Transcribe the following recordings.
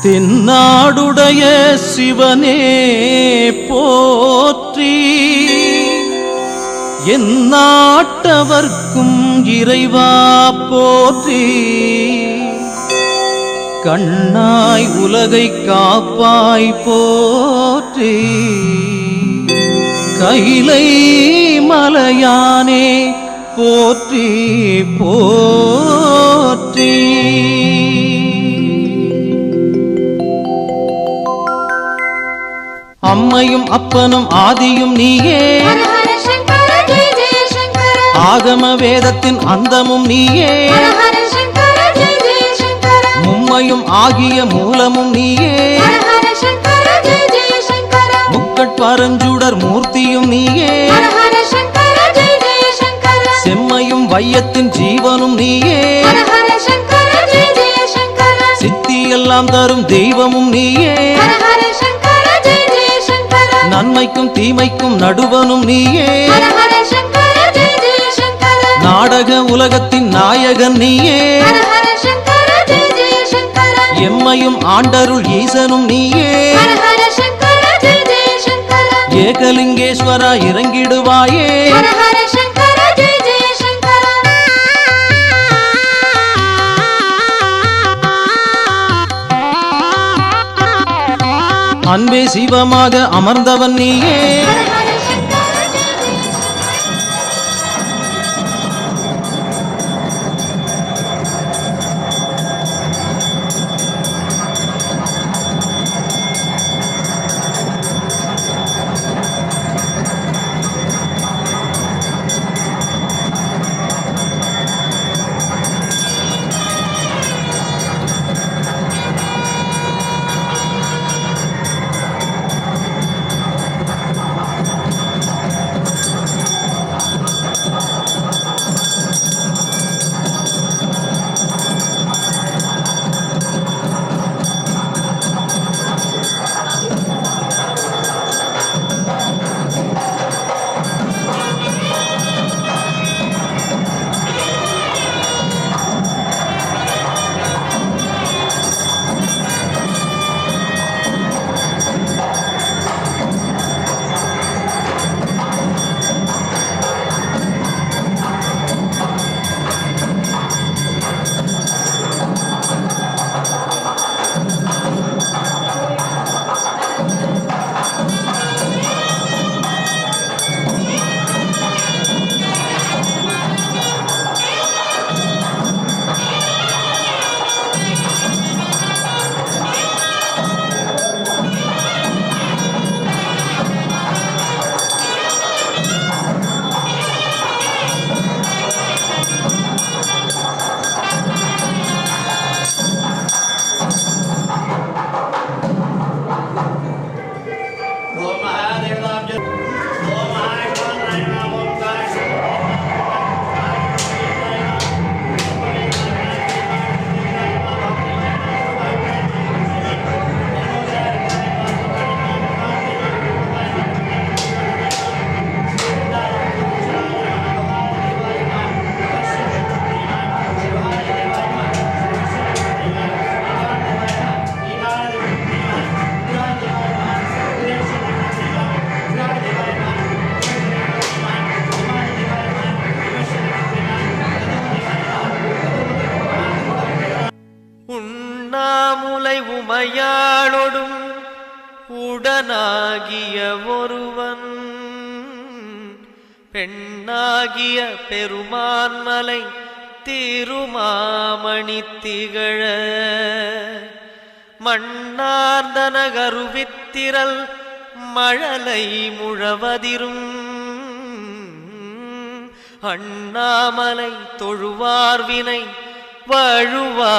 தென்னாடுடைய சிவனே போற்றி, எந்நாட்டவர்க்கும் இறைவா போற்றி. கண்ணாய் உலகை காப்பாய் போற்றி, கைலை மலையானே போற்றி போற்றி. அம்மையும் அப்பனும் ஆதியும் நீயே, ஆகம வேதத்தின் அந்தமும் நீயே, மும்மையும் ஆகிய மூலமும் நீயே, முக்கட்பரஞ்சுடர் மூர்த்தியும் நீயே, செம்மையும் வையத்தின் ஜீவனும் நீயே, சித்தியெல்லாம் தரும் தெய்வமும் நீயே, நன்மைக்கும் தீமைக்கும் நடுவனும் நீயே, நாடக உலகத்தின் நாயகன் நீயே, எம்மையும் ஆண்டருள் ஈசனும் நீயே, ஏகலிங்கேஸ்வரா இறங்கிடுவாயே. அன்பே சிவமாக அமர்ந்தவன் நீயே, உமையாளொடும் உடனாகிய ஒருவன் பெண்ணாகிய பெருமான்மலை திருமாமணி திகழ மண்ணார்ந்தன கருவித்திரல் மழலை முழவதிரும் அண்ணாமலை தொழுவார்வினை வழுவா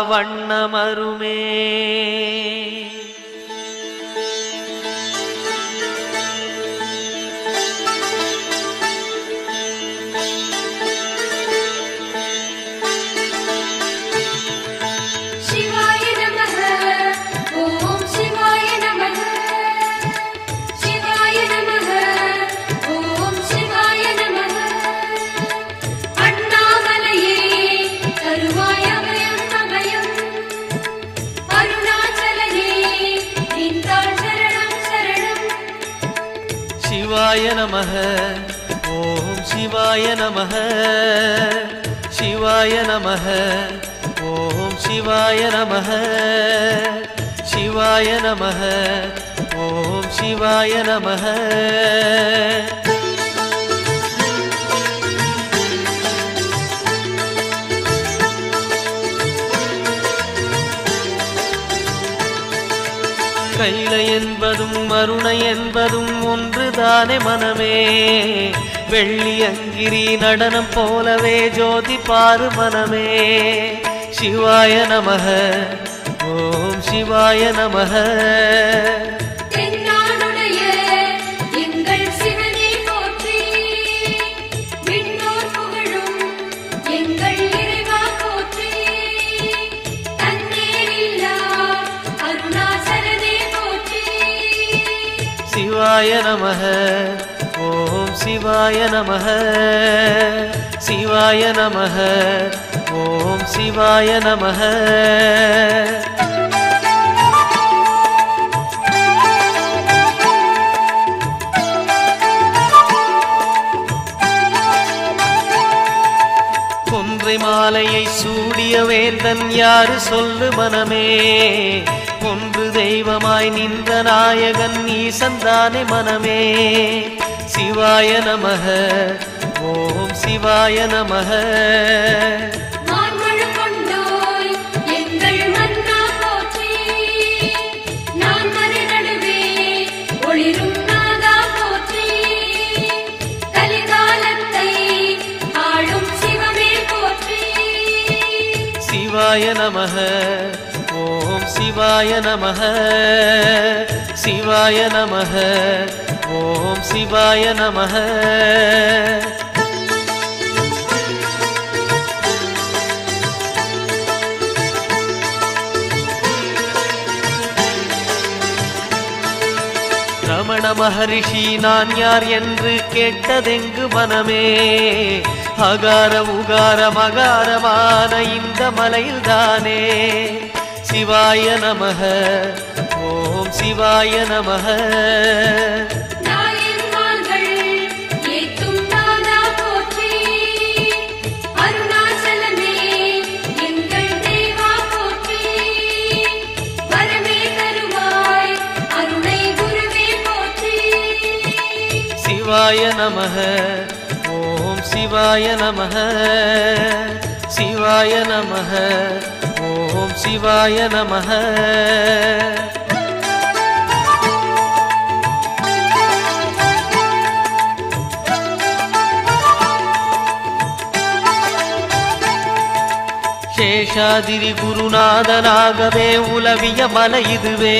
வண்ணமருமே. அருணாச்சல சிவாய நமः ஓம் சிவாய நமः சிவாய நமः ஓம் சிவாய நமः சிவாய நமः ஓம் சிவாய நமः கைலை என்பதும் மருணை என்பதும் ஒன்றுதானே மனமே வெள்ளி அங்கிரி நடனம் போலவே ஜோதி பாரு மனமே சிவாய நமः ஓம் சிவாய நமः சிவாய நமः ஓம் சிவாய நமः சிவாய நமः ஓம் சிவாய நமः கொன்றை மாலையை சூடிய வேந்தன் யாரு சொல்லு மனமே ஒன்று தெய்வமாய் நின்ற நாயகன் ஈசந்தானே மனமே சிவாய நமः ஓம் சிவாய நமः சிவாய நமः ஓம் சிவாய நமः சிவாய நமः ஓம் சிவாய நமः ரமண மகரிஷி நான் யார் என்று கேட்டதெங்கு மனமே அகார உகார மகாரமான இந்த மலையில்தானே சிவாய நமः ஓம் சிவாய நமः சிவாய நமः ஓம் சிவாய நமः சிவாய நமः ஓம் சிவாய நமः சேஷாதிரி குருநாதனாகவே உலவிய மலை இதுவே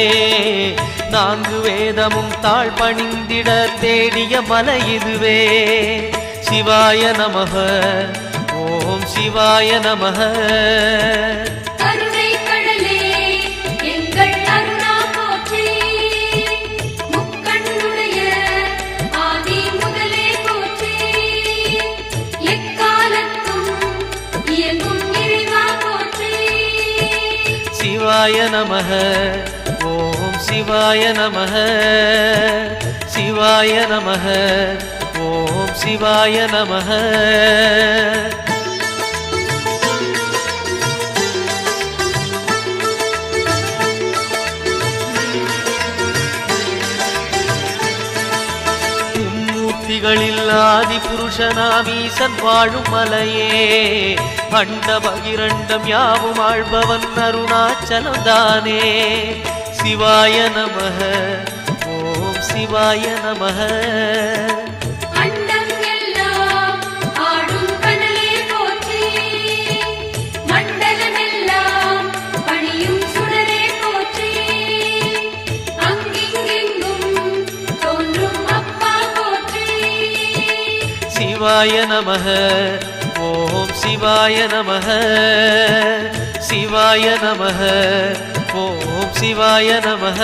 நான்கு வேதமும் தாழ் பணிந்திட தேடிய மலை இதுவே சிவாய நமः ஓம் சிவாய நமः சிவாய நமः ஓம் சிவாய நமः சிவாய நமः ஓம் சிவாய நமः மும்மூர்த்திகளில் ஆதி புருஷனாம் ஈசன் வாழும் மலையே அண்ட பகிரண்டம் யாவும் ஆழ்பவன் அருணாச்சலம் தானே சிவாய நமः ஓம் சிவாய நமः சிவாய நமः ஓம் சிவாய நமः சிவாய நமः ஓம் சிவாய நமः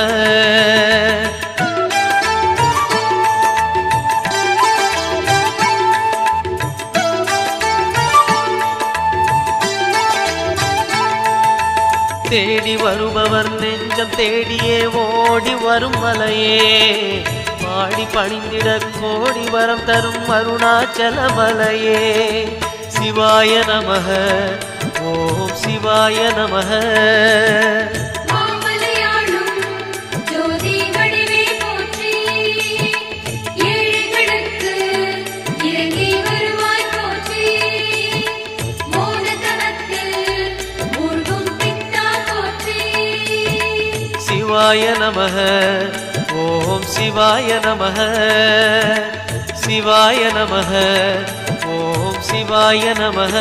தேடி வருபவர் நெஞ்சம் தேடியே ஓடி வரும் மலையே பாடி பணிந்திட கோடி வரம் தரும் அருணாச்சலமலையே சிவாய நமக ஓம் சிவாய நமக சிவாய நமக ஓம் சிவாய நமக சிவாய நமக ஓம் சிவாய நமக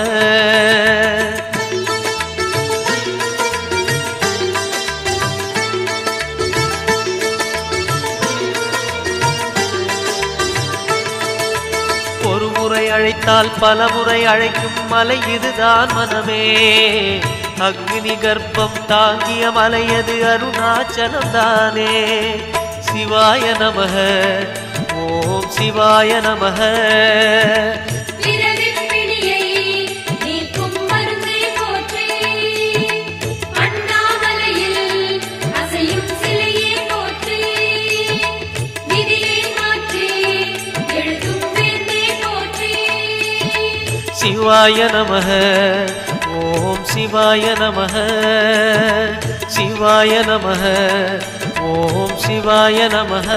ஒரு முறை அழைத்தால் பல முறை அழைக்கும் மலை இதுதான் மனமே அக்னி கர்ப்பம் தாங்கிய மலையது அருணாச்சலம் தானே சிவாய நமக ஓம் சிவாய நமக சிவாய நமக ஓம் சிவாய நமக சிவாய நமக ஓம் சிவாய நமக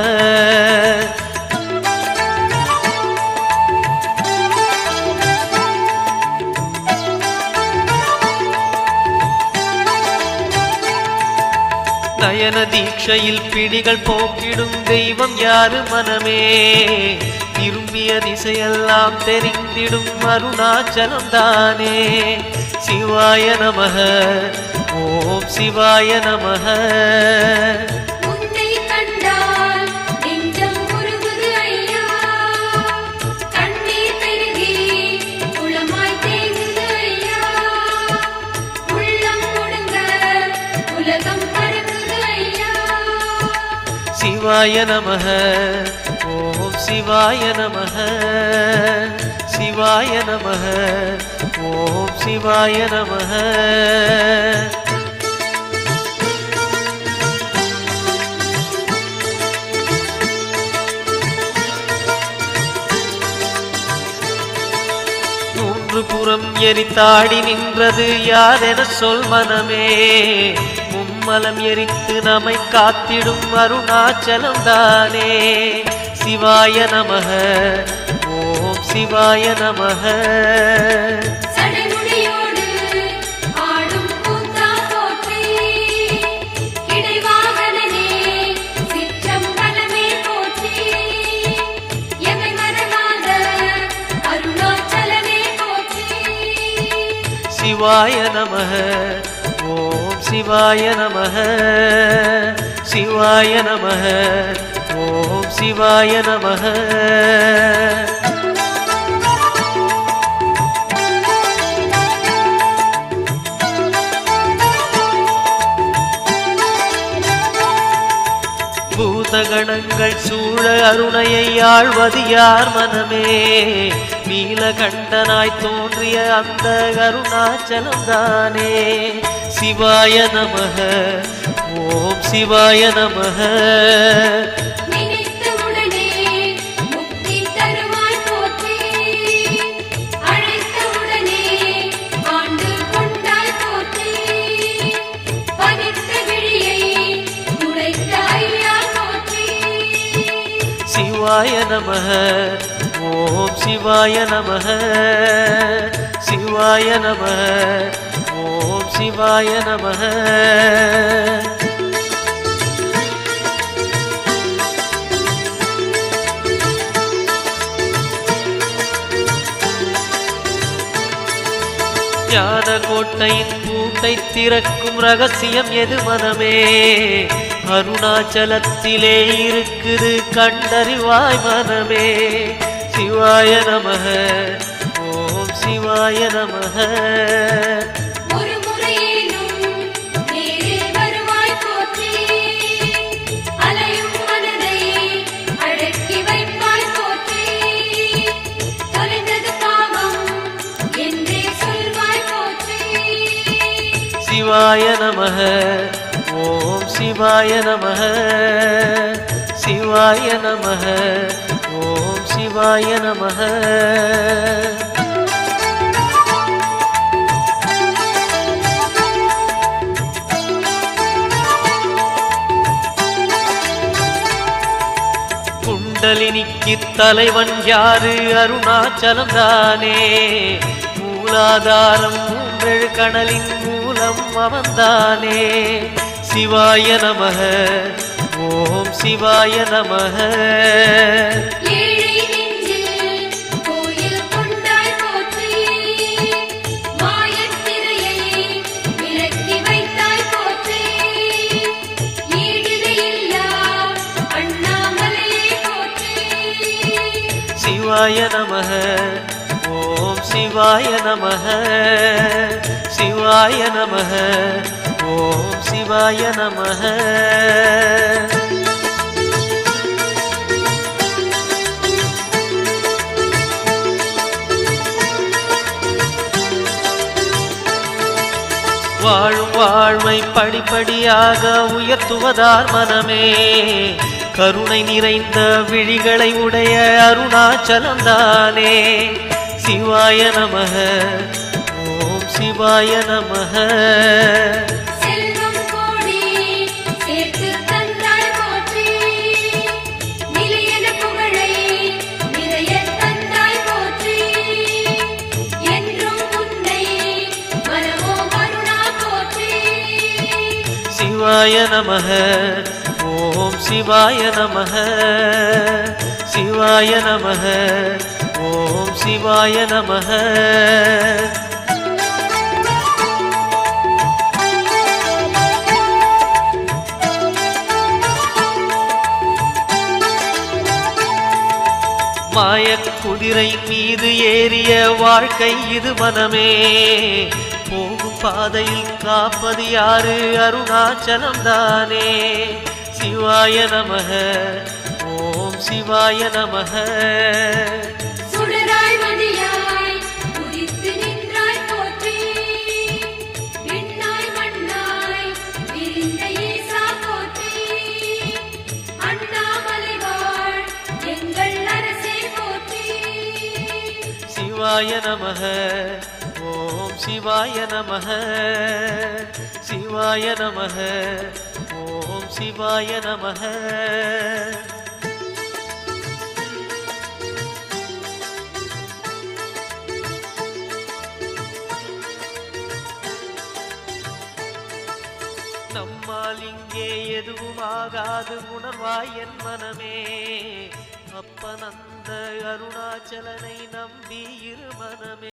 நயன தீட்சையில் பிடிகள் போக்கிடும் தெய்வம் யாரு மனமே திரும்பிய திசையெல்லாம் தெரிந்திடும் அருணாச்சலம் தானே சிவாய நமக ஓம் சிவாய நமக சிவாய நமக ஓம் சிவாய நமக சிவாய நமக ஓம் சிவாய நமக மூன்று புறம் எரித்தாடி நின்றது யாரென சொல் மனமே மும்மலம் எரித்து நம்மை காத்திடும் அருணாச்சலம் தானே சிவாய நமக ஓம் சிவாய நமக சிவாய நமக ஓம் சிவாய நமக சிவாய நமக ஓம் சிவாய நமக பூதகணங்கள் சூழ அருணையை ஆழ்வது யார் மனமே நீலகண்டனாய் தோன்றிய அந்த அருணாச்சலம் தானே சிவாய நமக ஓம் சிவாய நமக சிவாய நமக ஓம் சிவாய நமக சிவாய நமக ஓம் சிவாய நமக ஞான கோட்டையின் பூட்டை திறக்கும் ரகசியம் எது மனமே அருணாச்சலத்திலே இருக்குது கண்டறிவாய் மனமே சிவாய நமக ஓம் சிவாய நமக சிவாய நமக ஓம் சிவாய நமக சிவாய நமः ஓம் சிவாய நமः குண்டலினிக்கு தலைவன் யாரு அருணாச்சலம் தானே மூலாதாரம் மூன்றெழு கணலின் மூலம் அவன்தானே சிவாய நமः ஓம் சிவாய நமः சிவாய நமः ஓம் சிவாய நமः சிவாய நமः ஓம் சிவாய நமः வாழும் வாழ்வை படிப்படியாக உயர்த்துவதார் மனமே கருணை நிறைந்த விழிகளை உடைய அருணாச்சலம் தானே சிவாய நமः ஓம் சிவாய நமः சிவாய நமः ஓம் சிவாய நமः சிவாய நமः ஓம் சிவாய நமः மாயக் குதிரை மீது ஏறிய வாழ்க்கை இது மனமே போகும் பாதையில் காப்பது யாரு அருணாச்சலம் தானே சிவாய நமः ஓம் சிவாய நமः சிவாய நமः ஓம் சிவாய நமः சிவாய நமः ஓம் சிவாய நமः நம்மால் இங்கே எதுவும் ஆகாது உணர்வாய் என் மனமே அப்பனந்த அருணாச்சலனை நம்பி இரு மனமே